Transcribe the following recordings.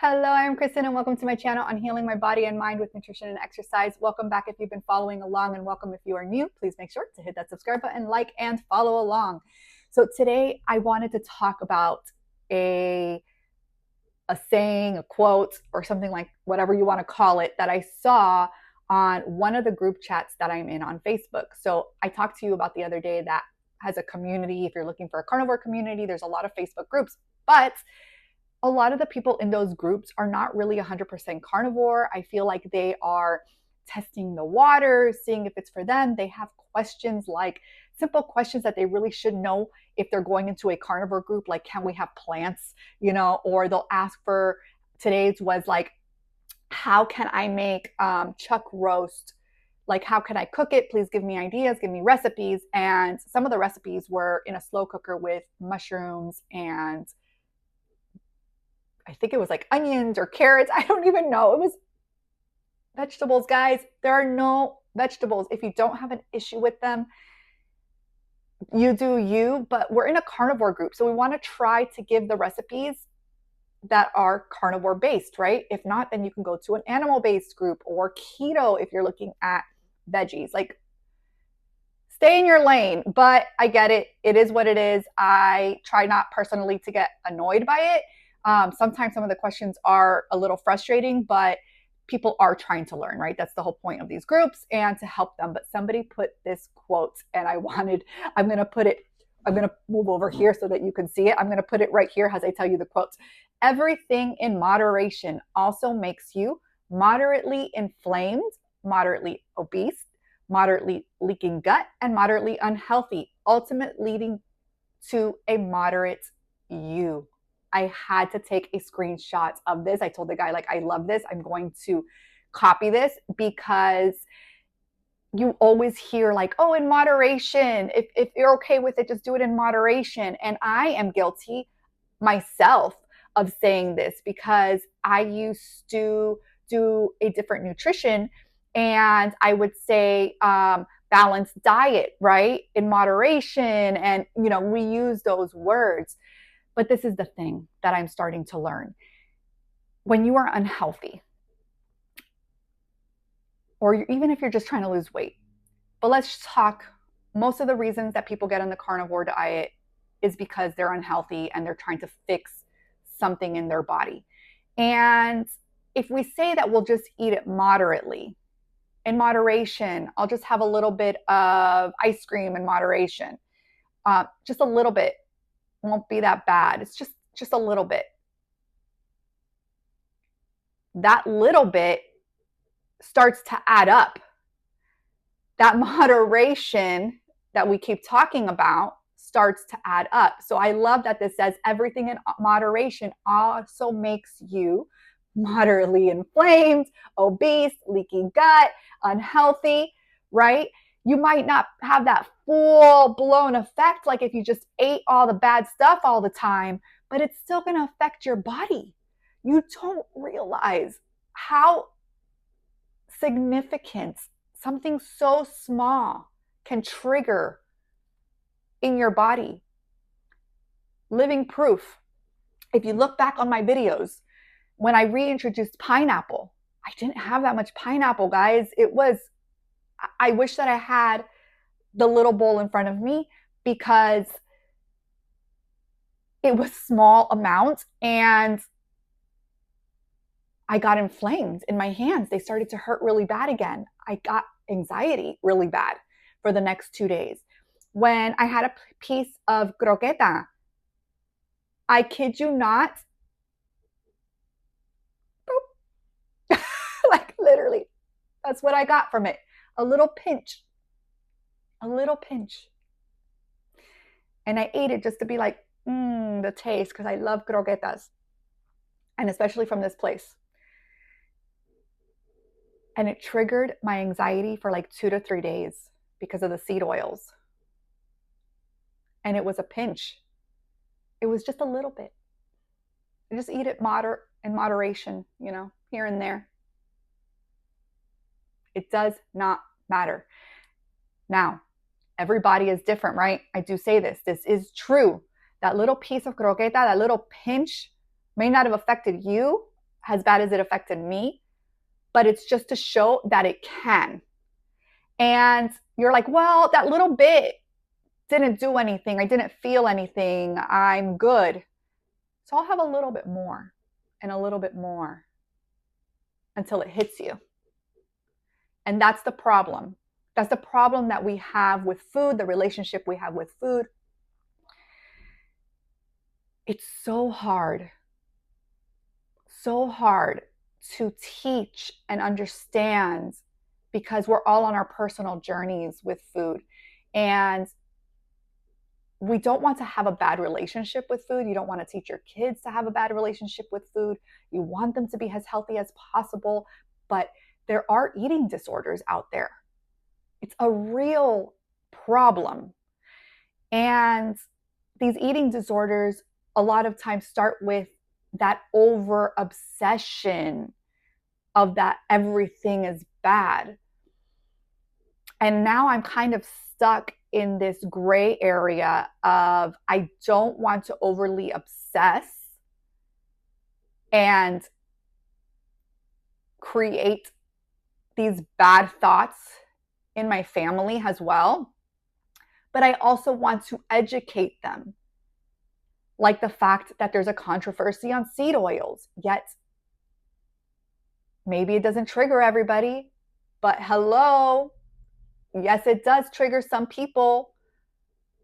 Hello, I'm Kristin and welcome to my channel on healing my body and mind with nutrition and exercise. Welcome back if you've been following along, and welcome if you are new. Please make sure to hit that subscribe button, like, and follow along. So today I wanted to talk about a saying, a quote, or something like whatever you want to call it that I saw on one of the group chats that I'm in on Facebook. So I talked to you about the other day that has a community. If you're looking for a carnivore community, there's a lot of Facebook groups, but a lot of the people in those groups are not really 100% carnivore. I feel like they are testing the waters, seeing if it's for them. They have questions, like simple questions that they really should know if they're going into a carnivore group, like, can we have plants, or they'll ask for, today's was like, how can I make chuck roast? Like, how can I cook it? Please give me ideas, give me recipes. And some of the recipes were in a slow cooker with mushrooms and I think it was like onions or carrots. I don't even know. It was vegetables, guys. There are no vegetables. If you don't have an issue with them, you do you, but we're in a carnivore group. So we want to try to give the recipes that are carnivore based, right? If not, then you can go to an animal based group or keto if you're looking at veggies. Like, stay in your lane, but I get it. It is what it is. I try not personally to get annoyed by it. Sometimes some of the questions are a little frustrating, but people are trying to learn, right? That's the whole point of these groups, and to help them. But somebody put this quote, and I'm going to move over here so that you can see it. I'm going to put it right here as I tell you the quotes. Everything in moderation also makes you moderately inflamed, moderately obese, moderately leaking gut, and moderately unhealthy, ultimately leading to a moderate you. I had to take a screenshot of this. I told the guy, like, I love this. I'm going to copy this, because you always hear like, oh, in moderation. If you're okay with it, just do it in moderation. And I am guilty myself of saying this, because I used to do a different nutrition, and I would say balanced diet, right? In moderation. And, we use those words. But this is the thing that I'm starting to learn. When you are unhealthy, or even if you're just trying to lose weight, but let's talk, most of the reasons that people get on the carnivore diet is because they're unhealthy and they're trying to fix something in their body. And if we say that we'll just eat it moderately, in moderation, I'll just have a little bit of ice cream in moderation, just a little bit, won't be that bad. It's just a little bit. That little bit starts to add up. That moderation that we keep talking about starts to add up. So I love that this says everything in moderation also makes you moderately inflamed, obese, leaky gut, unhealthy, right? You might not have that full blown effect, like if you just ate all the bad stuff all the time, but it's still going to affect your body. You don't realize how significant something so small can trigger in your body. Living proof. If you look back on my videos, when I reintroduced pineapple, I didn't have that much pineapple, guys. I wish that I had the little bowl in front of me, because it was small amounts and I got inflamed in my hands. They started to hurt really bad again. I got anxiety really bad for the next 2 days. When I had a piece of croqueta, I kid you not, like literally, that's what I got from it. A little pinch. And I ate it just to be like, the taste, because I love croquetas, and especially from this place. And it triggered my anxiety for like 2 to 3 days because of the seed oils. And it was a pinch. It was just a little bit. You just eat it in moderation, here and there. It does not matter. Now, everybody is different, right? I do say this. This is true. That little piece of croqueta, that little pinch may not have affected you as bad as it affected me, but it's just to show that it can. And you're like, well, that little bit didn't do anything. I didn't feel anything. I'm good. So I'll have a little bit more and a little bit more until it hits you. And that's the problem. That's the problem that we have with food, the relationship we have with food. It's so hard to teach and understand because we're all on our personal journeys with food. And we don't want to have a bad relationship with food. You don't want to teach your kids to have a bad relationship with food. You want them to be as healthy as possible. But there are eating disorders out there. It's a real problem. And these eating disorders a lot of times start with that over obsession of that everything is bad. And now I'm kind of stuck in this gray area of I don't want to overly obsess and create these bad thoughts in my family as well. But I also want to educate them. Like the fact that there's a controversy on seed oils, yet maybe it doesn't trigger everybody, but hello, yes, it does trigger some people.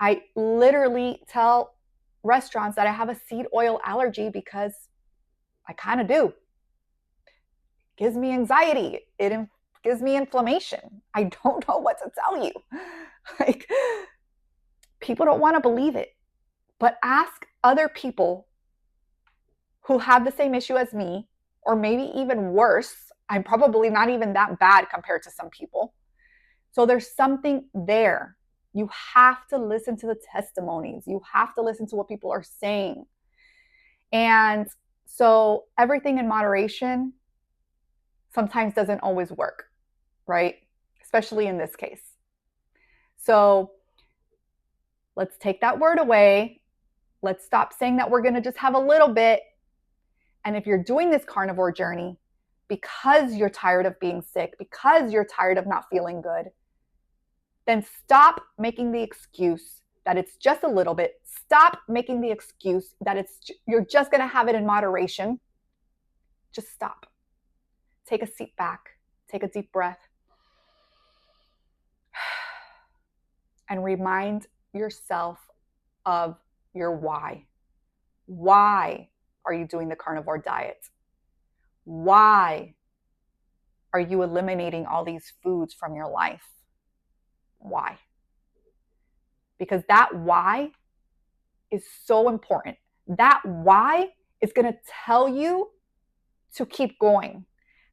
I literally tell restaurants that I have a seed oil allergy because I kind of do. It gives me anxiety. It gives me inflammation. I don't know what to tell you. Like, people don't want to believe it, but ask other people who have the same issue as me, or maybe even worse. I'm probably not even that bad compared to some people. So there's something there. You have to listen to the testimonies. You have to listen to what people are saying. And so everything in moderation sometimes doesn't always work, right? Especially in this case. So let's take that word away. Let's stop saying that we're going to just have a little bit. And if you're doing this carnivore journey because you're tired of being sick, because you're tired of not feeling good, then stop making the excuse that it's just a little bit. Stop making the excuse that you're just going to have it in moderation. Just stop. Take a seat back. Take a deep breath. And remind yourself of your why. Why are you doing the carnivore diet? Why are you eliminating all these foods from your life? Why? Because that why is so important. That why is going to tell you to keep going.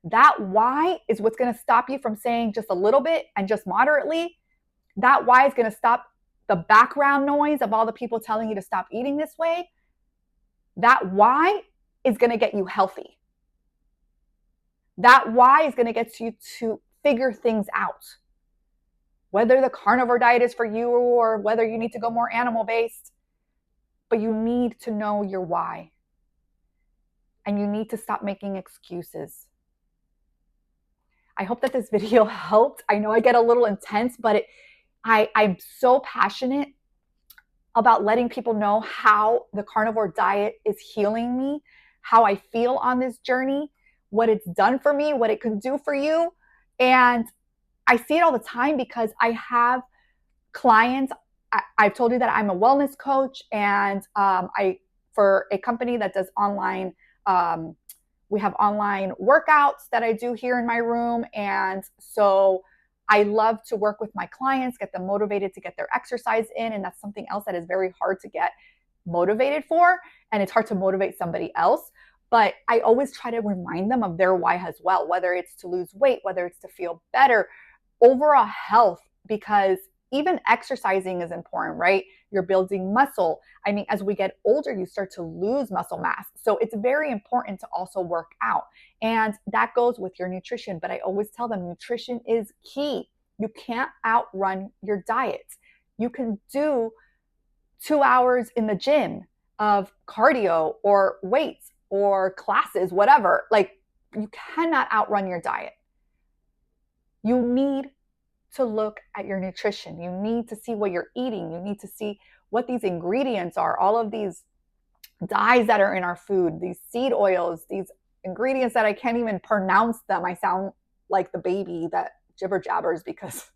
That why is what's going to stop you from saying just a little bit and just moderately. That why is going to stop the background noise of all the people telling you to stop eating this way. That why is going to get you healthy. That why is going to get you to figure things out. Whether the carnivore diet is for you or whether you need to go more animal-based, but you need to know your why. And you need to stop making excuses. I hope that this video helped. I know I get a little intense, but I'm so passionate about letting people know how the carnivore diet is healing me, how I feel on this journey, what it's done for me, what it can do for you. And I see it all the time because I have clients. I've told you that I'm a wellness coach, and for a company that does online, we have online workouts that I do here in my room. And so I love to work with my clients, get them motivated to get their exercise in. And that's something else that is very hard to get motivated for. And it's hard to motivate somebody else. But I always try to remind them of their why as well, whether it's to lose weight, whether it's to feel better, overall health, because even exercising is important, right? You're building muscle. I mean, as we get older, you start to lose muscle mass. So it's very important to also work out. And that goes with your nutrition. But I always tell them nutrition is key. You can't outrun your diet. You can do 2 hours in the gym of cardio or weights, or classes, whatever. Like, you cannot outrun your diet. You need to look at your nutrition. You need to see what you're eating. You need to see what these ingredients are, all of these dyes that are in our food, these seed oils, these ingredients that I can't even pronounce them. I sound like the baby that jibber jabbers because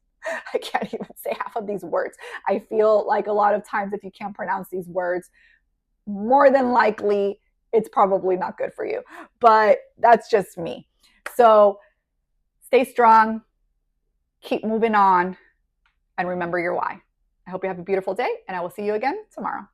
I can't even say half of these words. I feel like a lot of times if you can't pronounce these words, more than likely it's probably not good for you. But that's just me. So stay strong, keep moving on, and remember your why. I hope you have a beautiful day, and I will see you again tomorrow.